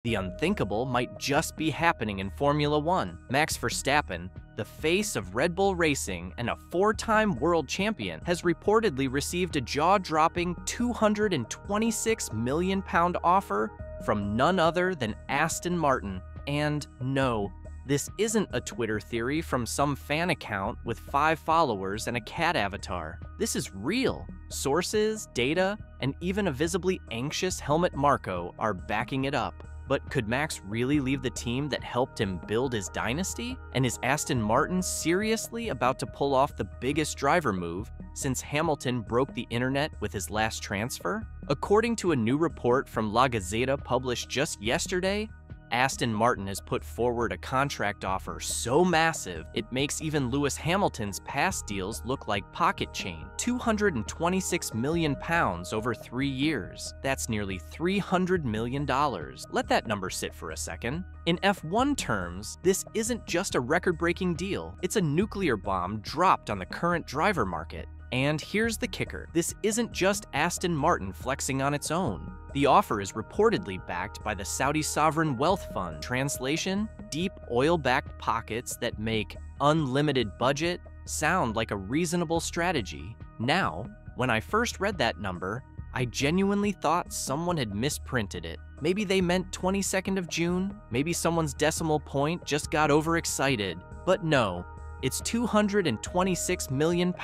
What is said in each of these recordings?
The unthinkable might just be happening in Formula One. Max Verstappen, the face of Red Bull Racing and a four-time world champion, has reportedly received a jaw-dropping £226 million offer from none other than Aston Martin. And no, this isn't a Twitter theory from some fan account with 5 followers and a cat avatar. This is real. Sources, data, and even a visibly anxious Helmut Marko are backing it up. But could Max really leave the team that helped him build his dynasty? And is Aston Martin seriously about to pull off the biggest driver move since Hamilton broke the internet with his last transfer? According to a new report from La Gazzetta published just yesterday, Aston Martin has put forward a contract offer so massive it makes even Lewis Hamilton's past deals look like pocket change. £226 million over 3 years. That's nearly $300 million. Let that number sit for a second. In F1 terms, this isn't just a record-breaking deal. It's a nuclear bomb dropped on the current driver market. And here's the kicker. This isn't just Aston Martin flexing on its own. The offer is reportedly backed by the Saudi Sovereign Wealth Fund. Translation: deep oil-backed pockets that make unlimited budget sound like a reasonable strategy. Now, when I first read that number, I genuinely thought someone had misprinted it. Maybe they meant 22nd of June, maybe someone's decimal point just got overexcited. But no, it's £226 million,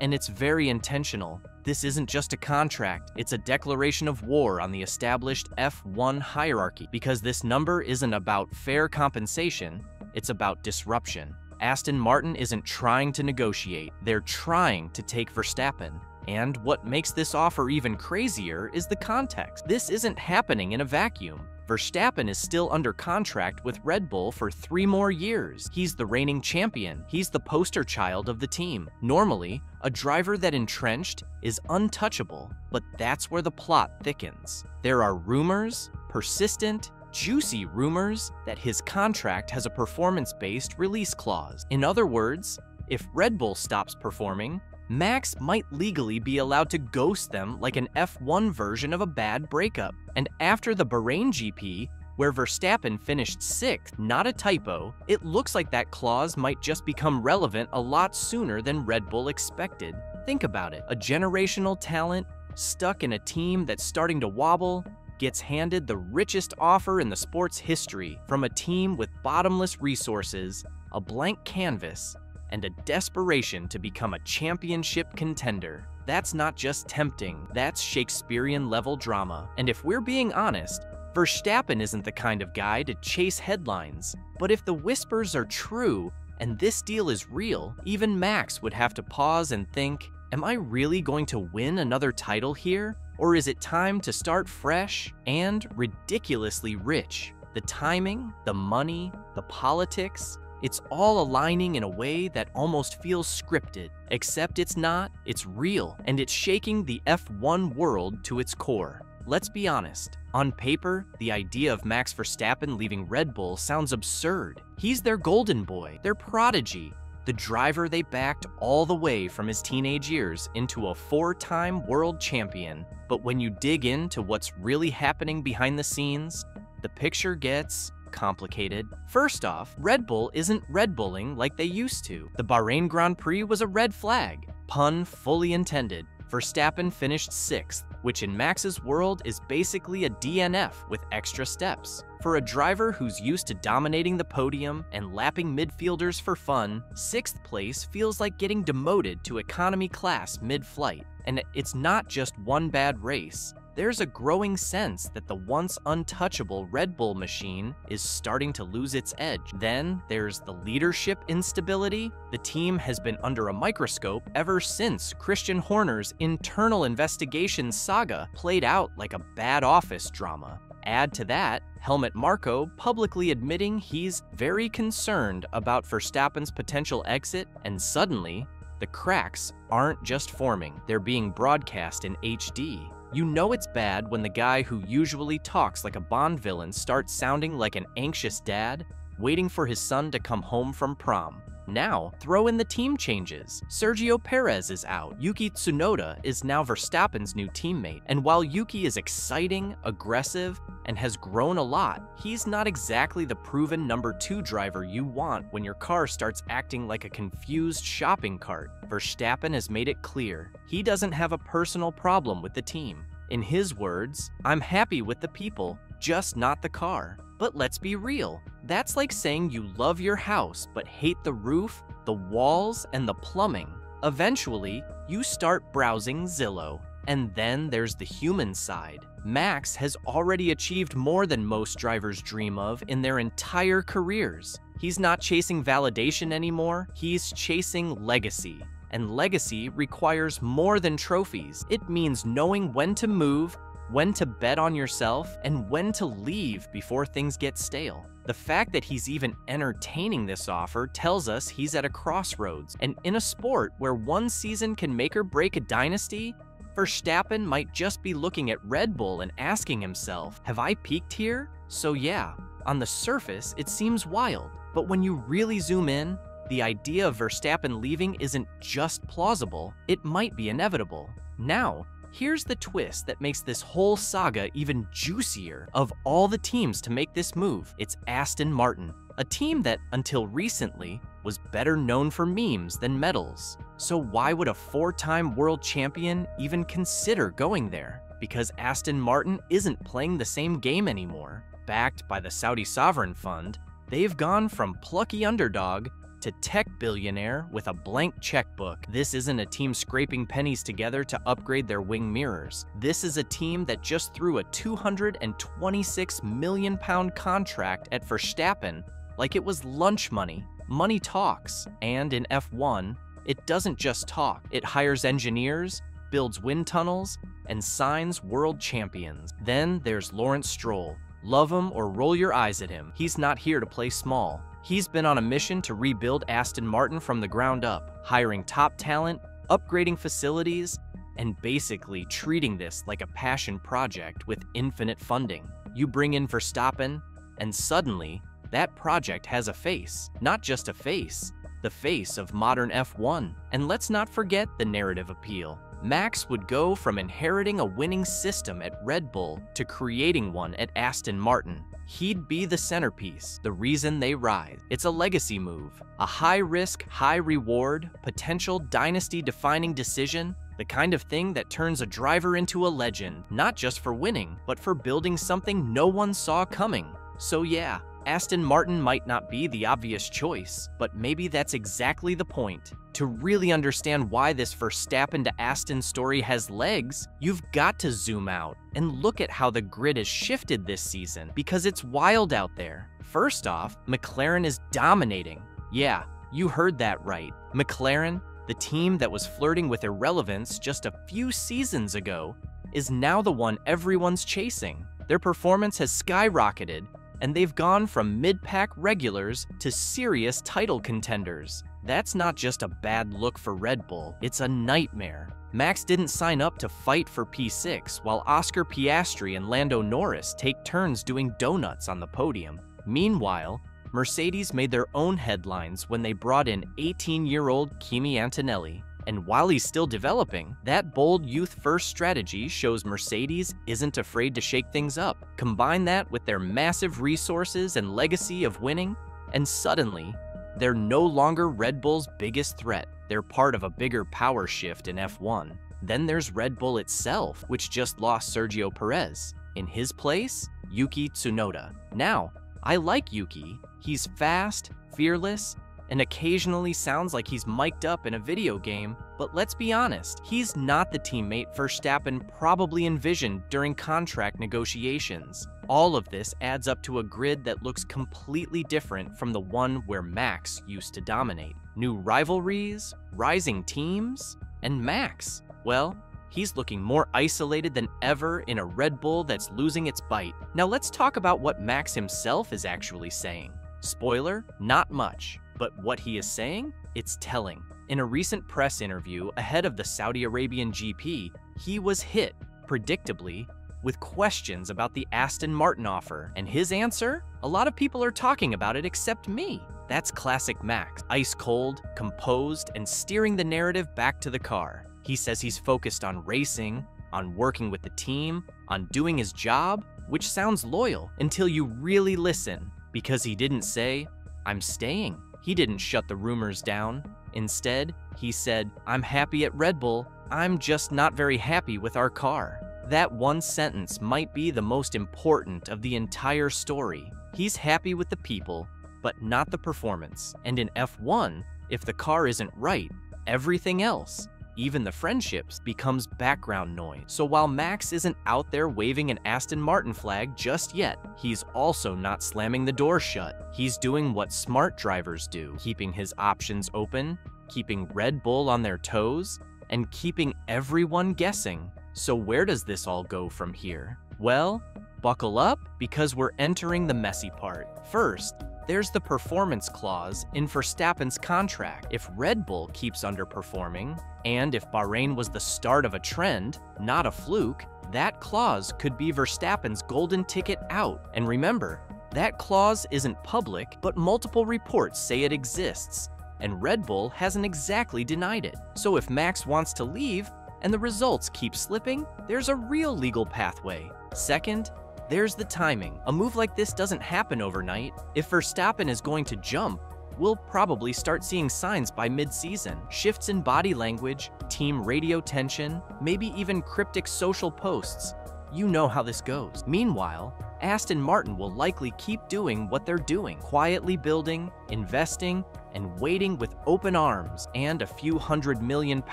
and it's very intentional. This isn't just a contract, it's a declaration of war on the established F1 hierarchy, because this number isn't about fair compensation, it's about disruption. Aston Martin isn't trying to negotiate, they're trying to take Verstappen. And what makes this offer even crazier is the context. This isn't happening in a vacuum. Verstappen is still under contract with Red Bull for 3 more years. He's the reigning champion. He's the poster child of the team. Normally, a driver that entrenched is untouchable, but that's where the plot thickens. There are rumors, persistent, juicy rumors, that his contract has a performance-based release clause. In other words, if Red Bull stops performing, Max might legally be allowed to ghost them like an F1 version of a bad breakup. And after the Bahrain GP, where Verstappen finished 6th, not a typo, it looks like that clause might just become relevant a lot sooner than Red Bull expected. Think about it. A generational talent stuck in a team that's starting to wobble gets handed the richest offer in the sport's history from a team with bottomless resources, a blank canvas, and a desperation to become a championship contender. That's not just tempting, that's Shakespearean-level drama. And if we're being honest, Verstappen isn't the kind of guy to chase headlines. But if the whispers are true, and this deal is real, even Max would have to pause and think, am I really going to win another title here? Or is it time to start fresh and ridiculously rich? The timing, the money, the politics, it's all aligning in a way that almost feels scripted. Except it's not, it's real, and it's shaking the F1 world to its core. Let's be honest, on paper, the idea of Max Verstappen leaving Red Bull sounds absurd. He's their golden boy, their prodigy, the driver they backed all the way from his teenage years into a 4-time world champion. But when you dig into what's really happening behind the scenes, the picture gets complicated. First off, Red Bull isn't Red Bulling like they used to. The Bahrain Grand Prix was a red flag. Pun fully intended. Verstappen finished 6th, which in Max's world is basically a DNF with extra steps. For a driver who's used to dominating the podium and lapping midfielders for fun, 6th place feels like getting demoted to economy class mid-flight. And it's not just one bad race. There's a growing sense that the once untouchable Red Bull machine is starting to lose its edge. Then there's the leadership instability. The team has been under a microscope ever since Christian Horner's internal investigation saga played out like a bad office drama. Add to that, Helmut Marko publicly admitting he's very concerned about Verstappen's potential exit, and suddenly, the cracks aren't just forming, they're being broadcast in HD. You know it's bad when the guy who usually talks like a Bond villain starts sounding like an anxious dad, waiting for his son to come home from prom. Now, throw in the team changes. Sergio Perez is out. Yuki Tsunoda is now Verstappen's new teammate. And while Yuki is exciting, aggressive, and has grown a lot, he's not exactly the proven number 2 driver you want when your car starts acting like a confused shopping cart. Verstappen has made it clear he doesn't have a personal problem with the team. In his words, "I'm happy with the people, just not the car." But let's be real, that's like saying you love your house but hate the roof, the walls, and the plumbing. Eventually, you start browsing Zillow. And then there's the human side. Max has already achieved more than most drivers dream of in their entire careers. He's not chasing validation anymore, he's chasing legacy. And legacy requires more than trophies. It means knowing when to move, when to bet on yourself, and when to leave before things get stale. The fact that he's even entertaining this offer tells us he's at a crossroads. And in a sport where one season can make or break a dynasty, Verstappen might just be looking at Red Bull and asking himself, have I peaked here? So yeah, on the surface, it seems wild. But when you really zoom in, the idea of Verstappen leaving isn't just plausible, it might be inevitable. Now, here's the twist that makes this whole saga even juicier. Of all the teams to make this move, it's Aston Martin, a team that, until recently, was better known for memes than medals. So why would a 4-time world champion even consider going there? Because Aston Martin isn't playing the same game anymore. Backed by the Saudi sovereign fund, they've gone from plucky underdog to tech billionaire with a blank checkbook. This isn't a team scraping pennies together to upgrade their wing mirrors. This is a team that just threw a £226 million contract at Verstappen like it was lunch money. Money talks, and in F1, it doesn't just talk. It hires engineers, builds wind tunnels, and signs world champions. Then there's Lawrence Stroll. Love him or roll your eyes at him, he's not here to play small. He's been on a mission to rebuild Aston Martin from the ground up, hiring top talent, upgrading facilities, and basically treating this like a passion project with infinite funding. You bring in Verstappen, and suddenly, that project has a face. Not just a face, the face of modern F1. And let's not forget the narrative appeal. Max would go from inheriting a winning system at Red Bull to creating one at Aston Martin. He'd be the centerpiece, the reason they rise. It's a legacy move, a high-risk, high-reward, potential dynasty-defining decision, the kind of thing that turns a driver into a legend, not just for winning, but for building something no one saw coming. So yeah, Aston Martin might not be the obvious choice, but maybe that's exactly the point. To really understand why this Verstappen to Aston story has legs, you've got to zoom out and look at how the grid has shifted this season, because it's wild out there. First off, McLaren is dominating. Yeah, you heard that right. McLaren, the team that was flirting with irrelevance just a few seasons ago, is now the one everyone's chasing. Their performance has skyrocketed, and they've gone from mid-pack regulars to serious title contenders. That's not just a bad look for Red Bull, it's a nightmare. Max didn't sign up to fight for P6, while Oscar Piastri and Lando Norris take turns doing donuts on the podium. Meanwhile, Mercedes made their own headlines when they brought in 18-year-old Kimi Antonelli. And while he's still developing, that bold youth-first strategy shows Mercedes isn't afraid to shake things up. Combine that with their massive resources and legacy of winning, and suddenly, they're no longer Red Bull's biggest threat. They're part of a bigger power shift in F1. Then there's Red Bull itself, which just lost Sergio Perez. In his place, Yuki Tsunoda. Now, I like Yuki. He's fast, fearless, and occasionally sounds like he's mic'd up in a video game, but let's be honest, he's not the teammate Verstappen probably envisioned during contract negotiations. All of this adds up to a grid that looks completely different from the one where Max used to dominate. New rivalries, rising teams, and Max, well, he's looking more isolated than ever in a Red Bull that's losing its bite. Now let's talk about what Max himself is actually saying. Spoiler, not much. But what he is saying? It's telling. In a recent press interview ahead of the Saudi Arabian GP, he was hit, predictably, with questions about the Aston Martin offer. And his answer? A lot of people are talking about it except me. That's classic Max, ice cold, composed, and steering the narrative back to the car. He says he's focused on racing, on working with the team, on doing his job, which sounds loyal until you really listen, because he didn't say, "I'm staying." He didn't shut the rumors down. Instead, he said, "I'm happy at Red Bull, I'm just not very happy with our car." That one sentence might be the most important of the entire story. He's happy with the people, but not the performance. And in F1, if the car isn't right, everything else, even the friendships, becomes background noise. So while Max isn't out there waving an Aston Martin flag just yet, he's also not slamming the door shut. He's doing what smart drivers do, keeping his options open, keeping Red Bull on their toes, and keeping everyone guessing. So where does this all go from here? Well, buckle up, because we're entering the messy part. First, there's the performance clause in Verstappen's contract. If Red Bull keeps underperforming, and if Bahrain was the start of a trend, not a fluke, that clause could be Verstappen's golden ticket out. And remember, that clause isn't public, but multiple reports say it exists, and Red Bull hasn't exactly denied it. So if Max wants to leave, and the results keep slipping, there's a real legal pathway. Second, there's the timing. A move like this doesn't happen overnight. If Verstappen is going to jump, we'll probably start seeing signs by mid-season. Shifts in body language, team radio tension, maybe even cryptic social posts. You know how this goes. Meanwhile, Aston Martin will likely keep doing what they're doing, quietly building, investing, and waiting with open arms, and a few £100 million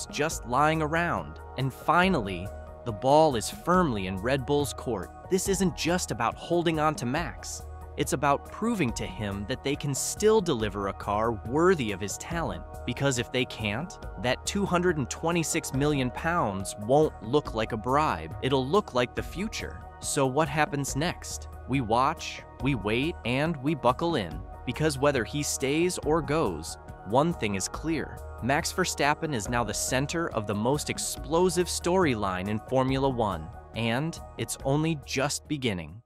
just lying around. And finally, the ball is firmly in Red Bull's court. This isn't just about holding on to Max. It's about proving to him that they can still deliver a car worthy of his talent. Because if they can't, that £226 million won't look like a bribe. It'll look like the future. So what happens next? We watch, we wait, and we buckle in. Because whether he stays or goes, one thing is clear. Max Verstappen is now the center of the most explosive storyline in Formula One, and it's only just beginning.